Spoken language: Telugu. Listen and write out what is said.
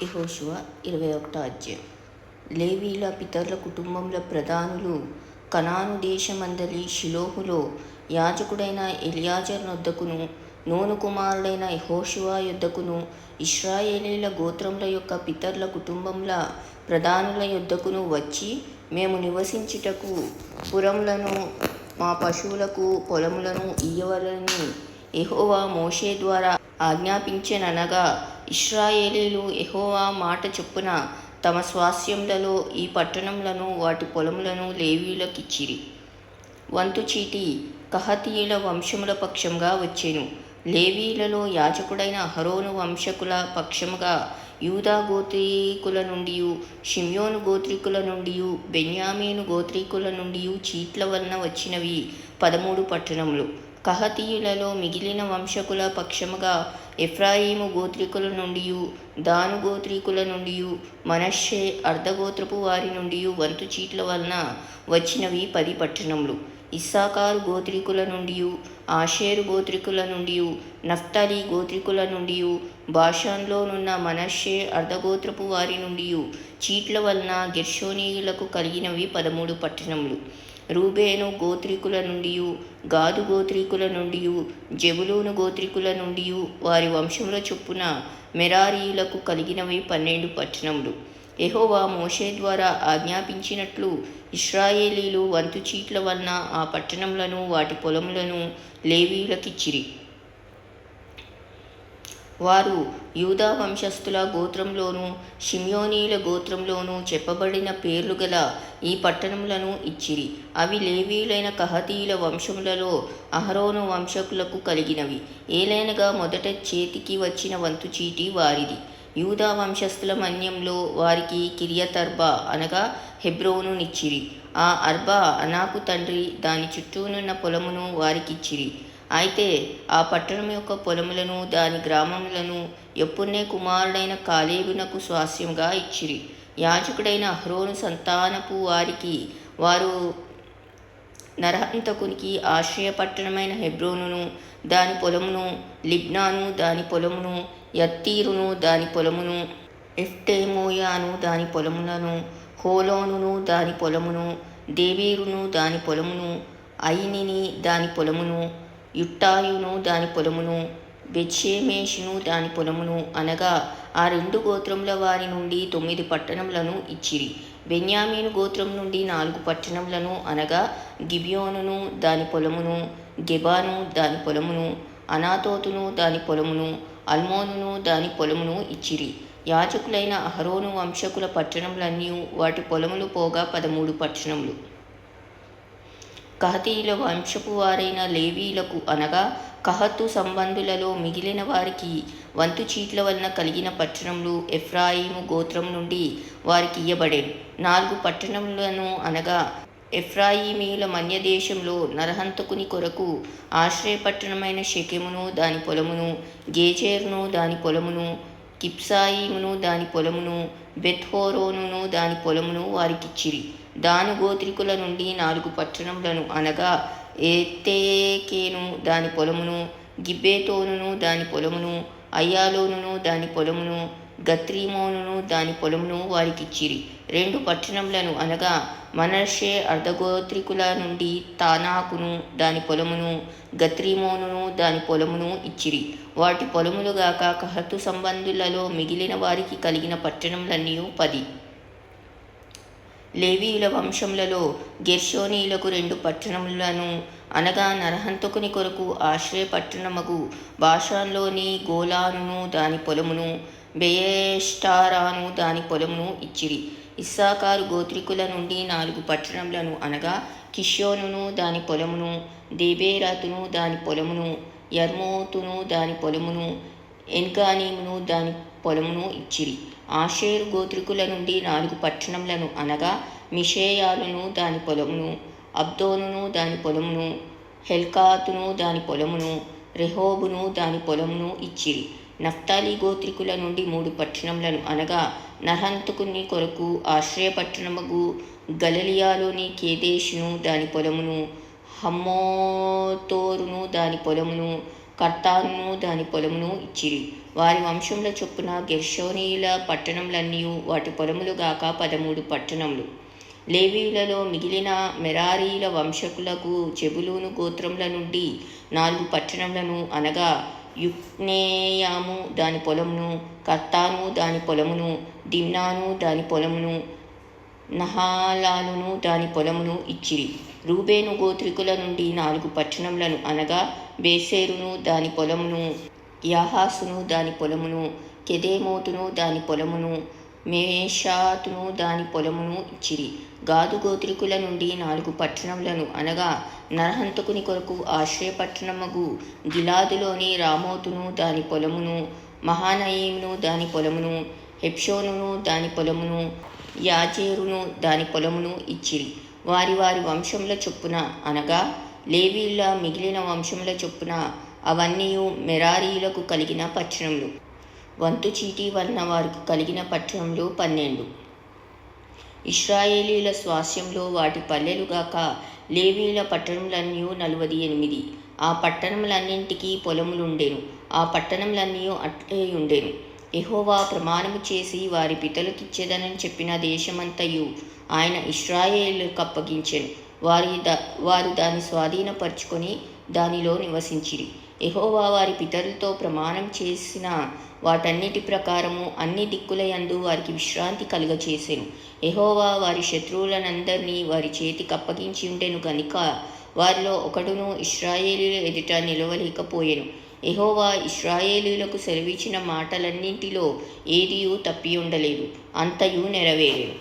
యెహోషువ 21 అధ్యాయం. లేవీల పితరుల కుటుంబముల ప్రధానులు కనాను దేశమందలి షిలోహులో యాజకుడైన ఎలియాజరు నొద్దకును, నూను కుమారుడైన యెహోషువ యొద్దకును, ఇశ్రాయేలీల గోత్రముల యొక్క పితరుల కుటుంబముల ప్రధానుల యొద్దకును వచ్చి, మేము నివసించుటకు పురములను, మా పశువులకు పొలములను ఇయ్యవలెనని యెహోవా మోషే ద్వారా ఆజ్ఞాపించెననగా, ఇశ్రాయేలీలు యెహోవా మాట చొప్పున తమ స్వాస్థ్యములలో ఈ పట్టణములను వాటి పొలములను లేవీయులకిచ్చిరి. వంతు చీటి కహాతీయుల వంశముల పక్షముగా వచ్చెను. లేవీయులలో యాజకుడైన అహరోను వంశకుల పక్షముగా యూదా గోత్రీకుల నుండియు, షిమ్యోను గోత్రీకుల నుండియు, బెన్యామీను గోత్రీకుల నుండియు చీట్ల వలన వచ్చినవి 13 పట్టణములు. కహాతీయులలో మిగిలిన వంశకుల పక్షముగా ఎఫ్రాయిము గోత్రీకుల నుండియు, దాను గోత్రీకుల నుండియు, మనష్షే అర్ధగోత్రపు వారి నుండియు వంతు చీట్ల వలన వచ్చినవి 10 పట్టణములు. ఇస్సాకారు గోత్రీకుల నుండియు, ఆషేరు గోత్రీకుల నుండియు, నఫ్తాలి గోత్రీకుల నుండియు, బాషాన్లోనున్న మనష్షే అర్ధగోత్రపు వారి నుండియు చీట్ల వలన గెర్షోనీయులకు కలిగినవి 13 పట్టణములు. రూబేను గోత్రీకుల నుండియు, గాదు గోత్రీకుల నుండియు, జెబులూను గోత్రీకుల నుండియు వారి వంశముల చొప్పున మెరారీయులకు కలిగినవి 12 పట్టణములు. యెహోవా మోషే ద్వారా ఆజ్ఞాపించినట్లు ఇశ్రాయేలీలు వంతు చీట్ల వలన ఆ పట్టణములను వాటి పొలములను లేవీయులకిచ్చిరి. వారు యూదా వంశస్థుల గోత్రంలోను, షిమ్యోనీయుల గోత్రంలోను చెప్పబడిన పేర్లు గల ఈ పట్టణములను ఇచ్చిరి. అవి లేవీయులైన కహాతీయుల వంశములలో అహరోను వంశకులకు కలిగినవి. ఏలైనగా మొదట చేతికి వచ్చిన వంతు చీటి వారిది. యూదా వంశస్థుల మన్యంలో వారికి కిర్యతర్బా అనగా హెబ్రోను నిచ్చిరి. ఆ అర్బా అనాకు తండ్రి దాని చుట్టూనున్న పొలమును వారికిచ్చిరి. అయితే ఆ పట్టణం యొక్క పొలములను దాని గ్రామములను యెఫున్నె కుమారుడైన కాలేబునకు స్వాస్థ్యముగా ఇచ్చిరి. యాజకుడైన అహరోను సంతానపు వారికి వారు నరహంతకునికి ఆశ్రయ పట్టణమైన హెబ్రోనును దాని పొలమును, లిబ్నాను దాని పొలమును, యత్తీరును దాని పొలమును, ఎఫ్టేమోయాను దాని పొలములను, హోలోనును దాని పొలమును, దేబీరును దాని పొలమును, అయినిని దాని పొలమును, యుట్టాయును దాని పొలమును, బెత్షెమెషును దాని పొలమును అనగా ఆ 2 గోత్రముల వారి నుండి 9 పట్టణములను ఇచ్చిరి. బెన్యామీను గోత్రం నుండి 4 పట్టణములను అనగా గిబియోనును దాని పొలమును, గెబాను దాని పొలమును, అనాతోతును దాని పొలమును, అల్మోనును దాని పొలమును ఇచ్చిరి. యాజకులైన అహరోను వంశకుల పట్టణములన్నీ వాటి పొలములు పోగా 13 పట్టణములు. కహాతీయుల వంశపు వారైన లేవీయులకు అనగా కహాతు సంబంధులలో మిగిలిన వారికి వంతు చీట్ల వలన కలిగిన పట్టణములు ఎఫ్రాయిము గోత్రం నుండి వారికి ఇయ్యబడేను. 4 పట్టణములను అనగా ఎఫ్రాయిమీయుల మన్యదేశంలో నరహంతకుని కొరకు ఆశ్రయపట్టణమైన షెకెమును దాని పొలమును, గేజెరును దాని పొలమును, కిప్సాయిమును దాని పొలమును, బెత్హోరోనును దాని పొలమును వారికిచ్చిరి. దాను గోత్రికుల నుండి 4 పట్టణములను అనగా ఎతేకేను దాని పొలమును, గిబ్బెతోనును దాని పొలమును, అయ్యాలోనును దాని పొలమును, గత్రిమోనును దాని పొలమును వారికిచ్చిరి. 2 పట్టణములను అనగా మనష్షే అర్ధగోత్రికుల నుండి తానాకును దాని పొలమును, గత్రిమోనును దాని పొలమును ఇచ్చిరి. వాటి పొలములుగాక కహాతు సంబంధులలో మిగిలిన వారికి కలిగిన పట్టణములన్నీ 10. లేవీయుల వంశములలో గెర్షోనీయులకు 2 పట్టణములను అనగా నరహంతకుని కొరకు ఆశ్రయ పట్టణమగు బాషాన్లోని గోలానును దాని పొలమును, బెయేష్టారాను దాని పొలమును ఇచ్చిరి. ఇస్సాకారు గోత్రికుల నుండి 4 పట్టణములను అనగా కిష్యోనును దాని పొలమును, దేబేరాతును దాని పొలమును, యర్మూతును దాని పొలమును, ఎన్గానీమును దాని పొలమును ఇచ్చిరి. ఆషేరు గోత్రికుల నుండి 4 పట్టణములను అనగా మిషేయాలును దాని పొలమును, అబ్దోనును దాని పొలమును, హెల్కాతును దాని పొలమును, రెహోబును దాని పొలమును ఇచ్చిరి. నఫ్తాలి గోత్రికుల నుండి 3 పట్టణములను అనగా నరహంతకుని కొరకు ఆశ్రయపట్టణమగు గలిలయలోని కేదేషును దాని పొలమును, హమ్మోతోరును దాని పొలమును, కర్తానును దాని పొలమును ఇచ్చిరి. వారి వంశముల చొప్పున గెర్షోనీయుల పట్టణములన్నీయు వాటి పొలములు గాక 13 పట్టణములు. లేవీయులలో మిగిలిన మెరారీల వంశకులకు జెబూలూను గోత్రముల నుండి 4 పట్టణములను అనగా యుక్నెయాము దాని పొలమును, కర్తాను దాని పొలమును, దిమ్నాను దాని పొలమును, నహాలాలును దాని పొలమును ఇచ్చిరి. రూబేను గోత్రికుల నుండి 4 పట్టణములను అనగా బేసేరును దాని పొలమును, యాహాసును దాని పొలమును, కెదేమోతును దాని పొలమును, మేషాతును దాని పొలమును ఇచ్చిరి. గాదు గోత్రికుల నుండి 4 పట్టణములను అనగా నరహంతకుని కొరకు ఆశ్రయపట్టణమగు గిలాదులోని రామోతును దాని పొలమును, మహానయీమును దాని పొలమును, హెప్షోనును దాని పొలమును, యాజేరును దాని పొలమును ఇచ్చిరి. వారి వారి వంశముల చొప్పున అనగా లేవీయుల మిగిలిన వంశముల చొప్పున అవన్నీయు మెరారీయులకు కలిగిన పట్టణములు. వంతు చీటీ వలన వారికి కలిగిన పట్టణములు 12. ఇశ్రాయేలీయుల స్వాస్యంలో వాటి పల్లెలుగాక లేవీయుల పట్టణములన్నీ 48. ఆ పట్టణములన్నింటికీ పొలములుండెను. ఆ పట్టణములన్నీ అట్లే ఉండెను. యెహోవా ప్రమాణము చేసి వారి పితరులకిచ్చేదనని చెప్పిన దేశమంతయు ఆయన ఇశ్రాయేలీయులకు అప్పగించెను. వారు దాన్ని స్వాధీనపరచుకొని దానిలో నివసించిరి. యెహోవా వారి పితరులతో ప్రమాణం చేసిన వాటన్నిటి ప్రకారము అన్ని దిక్కుల యందు వారికి విశ్రాంతి కలుగచేసెను. యెహోవా వారి శత్రువులనందరినీ వారి చేతికి అప్పగించి ఉండెను గనుక వారిలో ఒకడును ఇశ్రాయేలీయుల ఎదుట నిలవలేకపోయెను. యెహోవా ఇశ్రాయేలీయులకు సెలవిచ్చిన మాటలన్నింటిలో ఏదియూ తప్పి ఉండలేదు, అంతయు నెరవేరెను.